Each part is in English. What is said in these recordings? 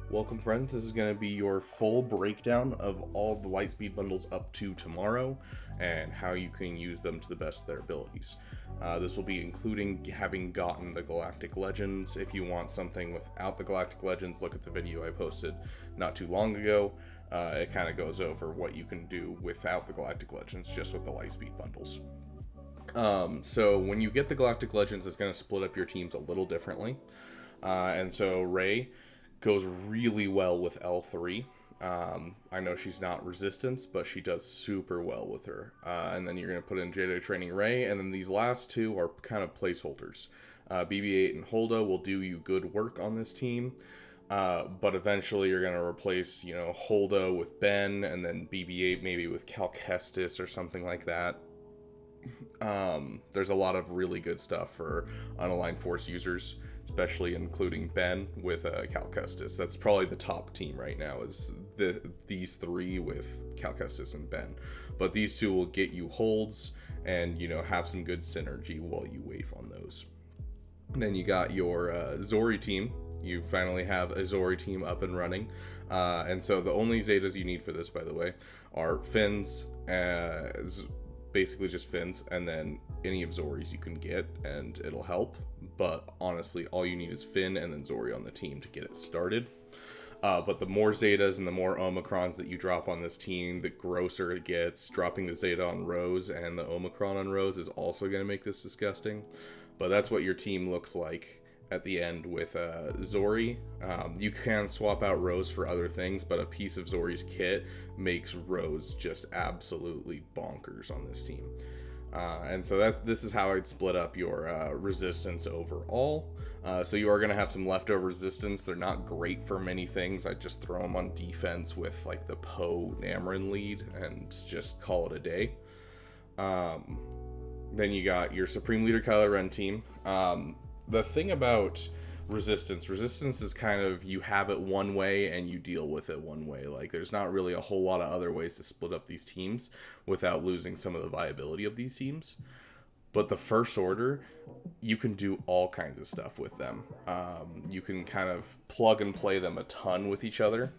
Welcome friends, this is going to be your full breakdown of all the Lightspeed bundles up to tomorrow and how you can use them to the best of their abilities. This will be including having gotten the Galactic Legends. If you want something without the Galactic Legends, look at the video I posted not too long ago. It kind of goes over what you can do without the Galactic Legends, just with the Lightspeed bundles. So when you get the Galactic Legends, it's going to split up your teams a little differently. And so REY goes really well with L3. I know she's not resistance, but she does super well with her. And then you're going to put in Jedi Training REY, and then these last two are kind of placeholders. BB-8 and Holdo will do you good work on this team, but eventually you're going to replace, Holdo with Ben, and then BB-8 maybe with Cal Kestis or something like that. There's a lot of really good stuff for unaligned force users, especially including Ben with Cal Kestis. That's probably the top team right now, is these three with Cal Kestis and Ben. But these two will get you holds and, have some good synergy while you wait on those. And then you got your Zori team. You finally have a Zori team up and running. And so the only Zetas you need for this, by the way, are Fins, basically just Fins, and then any of Zori's you can get, and it'll help. But honestly, all you need is Finn and then Zori on the team to get it started. But the more Zetas and the more Omicrons that you drop on this team, the grosser it gets. Dropping the Zeta on Rose and the Omicron on Rose is also going to make this disgusting. But that's what your team looks like at the end with Zori. You can swap out Rose for other things, but a piece of Zori's kit makes Rose just absolutely bonkers on this team. And so this is how I'd split up your resistance overall. So you are going to have some leftover resistance. They're not great for many things. I'd just throw them on defense with like the Poe Namron lead and just call it a day. Then you got your Supreme Leader Kylo Ren team. The thing about resistance is kind of, you have it one way and you deal with it one way. Like, there's not really a whole lot of other ways to split up these teams without losing some of the viability of these teams. But the First Order, you can do all kinds of stuff with them. You can kind of plug and play them a ton with each other.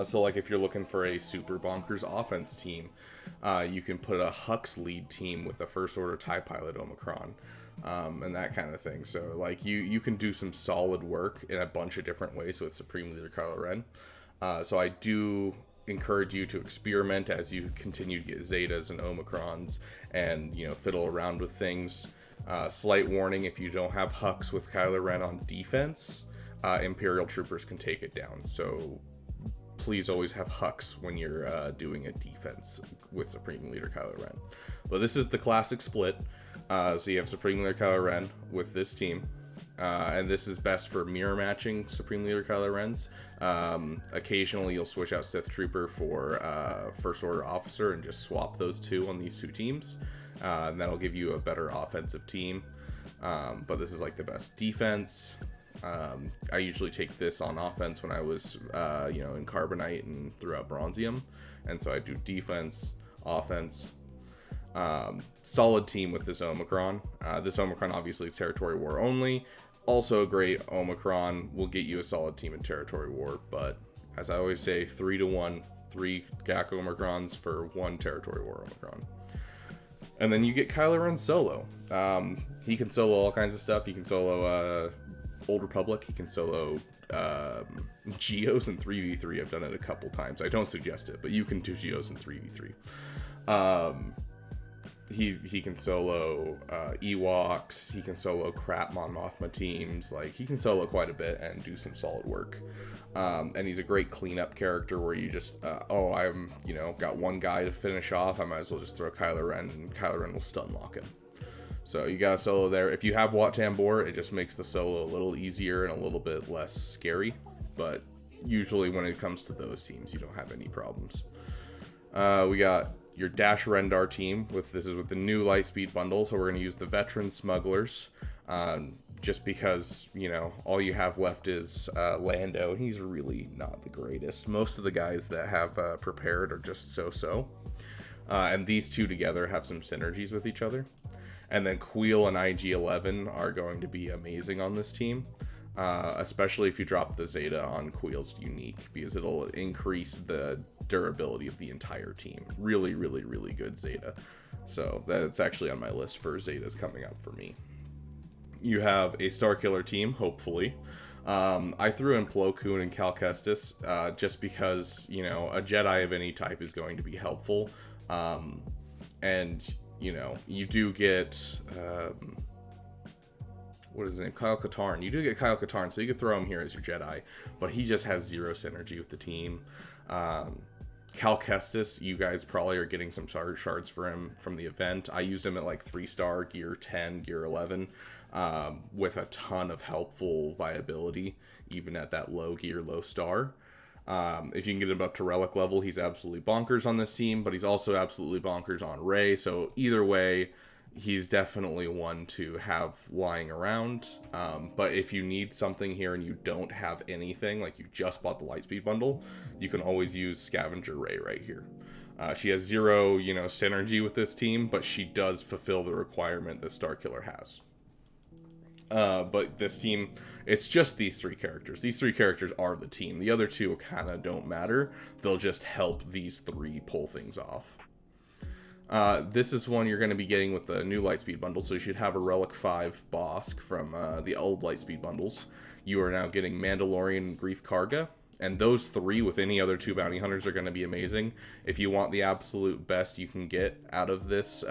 So like if you're looking for a super bonkers offense team, you can put a Hux lead team with the First Order TIE Pilot Omicron. And that kind of thing. So like you can do some solid work in a bunch of different ways with Supreme Leader Kylo Ren. So I do encourage you to experiment as you continue to get Zetas and Omicrons and, fiddle around with things. Slight warning, if you don't have Hux with Kylo Ren on defense, Imperial Troopers can take it down. So please always have Hux when you're doing a defense with Supreme Leader Kylo Ren. But this is the classic split. So you have Supreme Leader Kylo Ren with this team. And this is best for mirror matching Supreme Leader Kylo Ren's. Occasionally you'll switch out Sith Trooper for First Order Officer and just swap those two on these two teams. And that'll give you a better offensive team. But this is like the best defense. I usually take this on offense when I was, in Carbonite and throughout Bronzium. And so I do defense, offense. Solid team with this Omicron. This Omicron obviously is Territory War only. Also a great Omicron will get you a solid team in Territory War. But as I always say, 3-1, 3 GAC Omicrons for 1 Territory War Omicron. And then you get Kylo Ren solo. He can solo all kinds of stuff. He can solo Old Republic. He can solo Geos in 3v3. I've done it a couple times. I don't suggest it, but you can do Geos in 3v3. He can solo Ewoks. He can solo crap Mon Mothma teams. Like, he can solo quite a bit and do some solid work. And he's a great cleanup character where you just, I'm, got one guy to finish off. I might as well just throw Kylo Ren, and Kylo Ren will stun lock him. So you got a solo there. If you have Wat Tambor, it just makes the solo a little easier and a little bit less scary. But usually when it comes to those teams, you don't have any problems. We got your Dash Rendar team. This is with the new Lightspeed bundle. So we're going to use the Veteran Smugglers. Just because, all you have left is Lando. He's really not the greatest. Most of the guys that have prepared are just so-so. And these two together have some synergies with each other. And then Queel and IG-11 are going to be amazing on this team. especially if you drop the Zeta on Queel's unique, because it'll increase the durability of the entire team. Really, really, really good Zeta. So that's actually on my list for Zetas coming up for me. You have a Starkiller team, hopefully. I threw in Plo Koon and Cal Kestis, just because, you know, a Jedi of any type is going to be helpful. And, you know, you do get, what is his name? Kyle Katarn. You do get Kyle Katarn, so you could throw him here as your Jedi, but he just has zero synergy with the team. Cal Kestis, you guys probably are getting some shards for him from the event. I used him at like 3-star, gear 10, gear 11, with a ton of helpful viability, even at that low gear, low star. If you can get him up to relic level, he's absolutely bonkers on this team, but he's also absolutely bonkers on REY. So either way, he's definitely one to have lying around. But if you need something here and you don't have anything, like you just bought the Lightspeed bundle, you can always use Scavenger REY right here. She has zero, you know, synergy with this team, but she does fulfill the requirement that Starkiller has. But this team, it's just these three characters. These three characters are the team. The other two kind of don't matter. They'll just help these three pull things off. This is one you're going to be getting with the new Lightspeed bundle, so you should have a Relic 5 Bosk from the old Lightspeed bundles. You are now getting Mandalorian and Grief Karga, and those three with any other 2 bounty hunters are going to be amazing. If you want the absolute best you can get out of this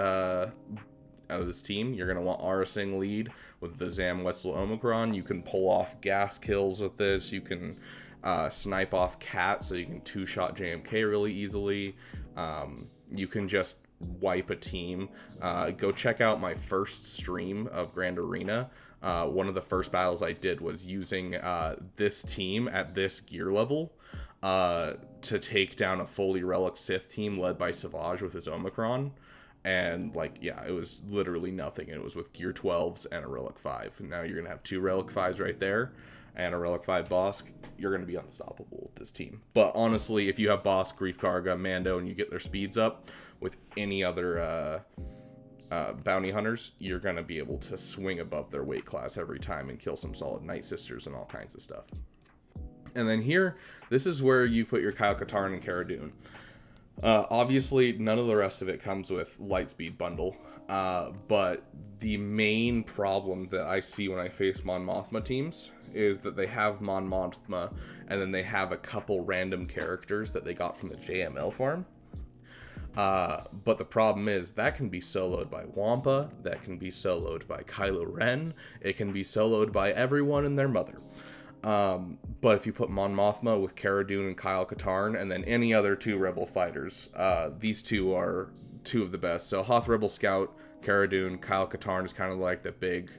team, you're going to want Aurasing lead with the Zam Wetzel Omicron. You can pull off gas kills with this. You can snipe off Cat, so you can 2-shot JMK really easily. You can just wipe a team. Go check out my first stream of Grand Arena. One of the first battles I did was using this team at this gear level to take down a fully relic Sith team led by Savage with his Omicron. And, like, yeah, it was literally nothing. It was with gear 12s and a Relic 5. And now you're going to have 2 Relic 5s right there and a Relic 5 Bosk. You're going to be unstoppable with this team. But honestly, if you have Bosk, Grief Karga, Mando, and you get their speeds up with any other bounty hunters, you're going to be able to swing above their weight class every time and kill some solid Night Sisters and all kinds of stuff. And then here, this is where you put your Kyle Katarn and Cara Dune. Obviously, none of the rest of it comes with Lightspeed bundle, but the main problem that I see when I face Mon Mothma teams is that they have Mon Mothma, and then they have a couple random characters that they got from the JML farm. But the problem is that can be soloed by Wampa, that can be soloed by Kylo Ren, it can be soloed by everyone and their mother. But if you put Mon Mothma with Cara Dune and Kyle Katarn, and then any other 2 Rebel fighters, these 2 are 2 of the best. So Hoth Rebel Scout, Cara Dune, Kyle Katarn is kind of like the big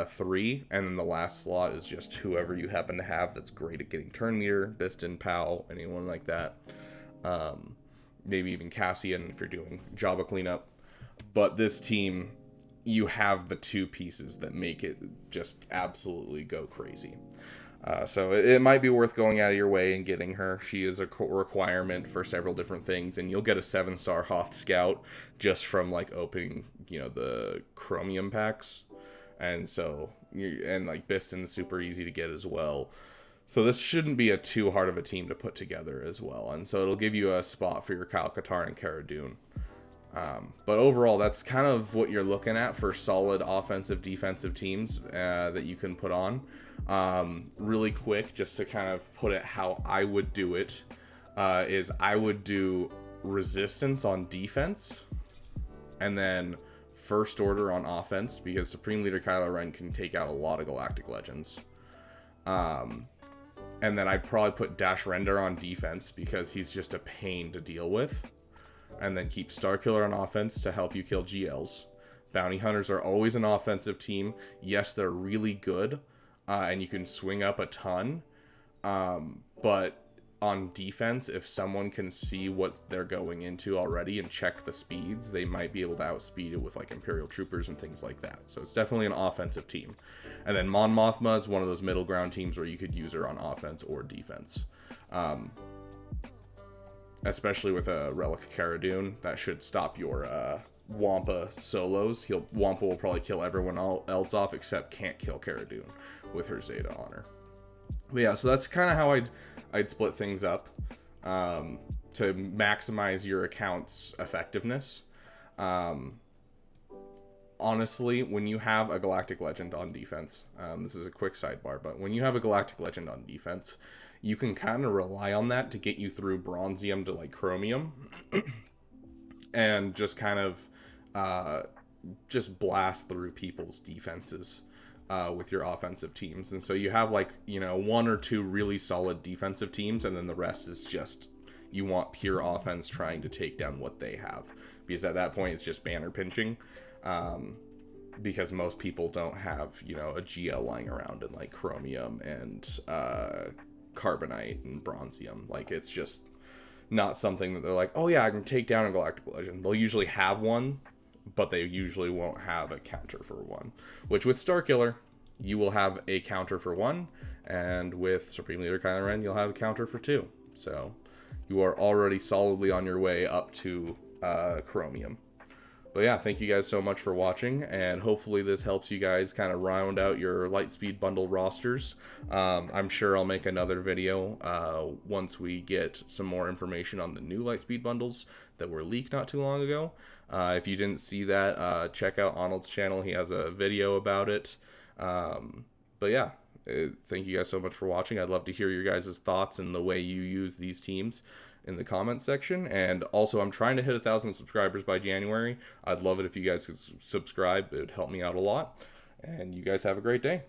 3, and then the last slot is just whoever you happen to have that's great at getting turn meter, Biston, Pow, anyone like that. Maybe even Cassian if you're doing Jabba cleanup. But this team, you have the 2 pieces that make it just absolutely go crazy. So it might be worth going out of your way and getting her. She is a requirement for several different things, and you'll get a 7-star Hoth Scout just from like opening, you know, the Chromium packs. And so, and like Biston's super easy to get as well. So this shouldn't be a too hard of a team to put together as well. And so it'll give you a spot for your Kyle Katarn and Cara Dune. But overall, that's kind of what you're looking at for solid offensive, defensive teams that you can put on. Really quick, just to kind of put it how I would do it, is I would do resistance on defense, and then first order on offense, because Supreme Leader Kylo Ren can take out a lot of Galactic Legends. And then I'd probably put Dash Rendar on defense, because he's just a pain to deal with. And then keep Starkiller on offense to help you kill GLs. Bounty Hunters are always an offensive team. Yes, they're really good, and you can swing up a ton. But on defense, if someone can see what they're going into already and check the speeds, they might be able to outspeed it with like Imperial Troopers and things like that. So it's definitely an offensive team. And then Mon Mothma is one of those middle ground teams where you could use her on offense or defense. Especially with a Relic Cara Dune, that should stop your Wampa solos. Wampa will probably kill everyone else off except can't kill Cara Dune with her Zeta honor. But yeah, so that's kind of how I'd split things up to maximize your account's effectiveness. Honestly, when you have a Galactic Legend on defense, this is a quick sidebar, but when you have a Galactic Legend on defense, you can kind of rely on that to get you through Bronzium to like Chromium and just kind of just blast through people's defenses with your offensive teams. And so you have like, you know, 1 or 2 really solid defensive teams, and then the rest is just, you want pure offense trying to take down what they have. Because at that point, it's just banner pinching. Because most people don't have, you know, a GL lying around in like Chromium and Carbonite and Bronzium. Like, it's just not something that they're like, oh yeah, I can take down a Galactic Legend. They'll usually have one, but they usually won't have a counter for one. Which with Starkiller, you will have a counter for 1, and with Supreme Leader Kylo Ren, you'll have a counter for 2. So you are already solidly on your way up to Chromium. But yeah, thank you guys so much for watching, and hopefully this helps you guys kind of round out your Lightspeed bundle rosters. I'm sure I'll make another video once we get some more information on the new Lightspeed bundles that were leaked not too long ago. If you didn't see that, check out Arnold's channel. He has a video about it. But yeah, thank you guys so much for watching. I'd love to hear your guys' thoughts and the way you use these teams in the comment section. And also, I'm trying to hit 1,000 subscribers by January. I'd love it if you guys could subscribe. It would help me out a lot. And you guys have a great day.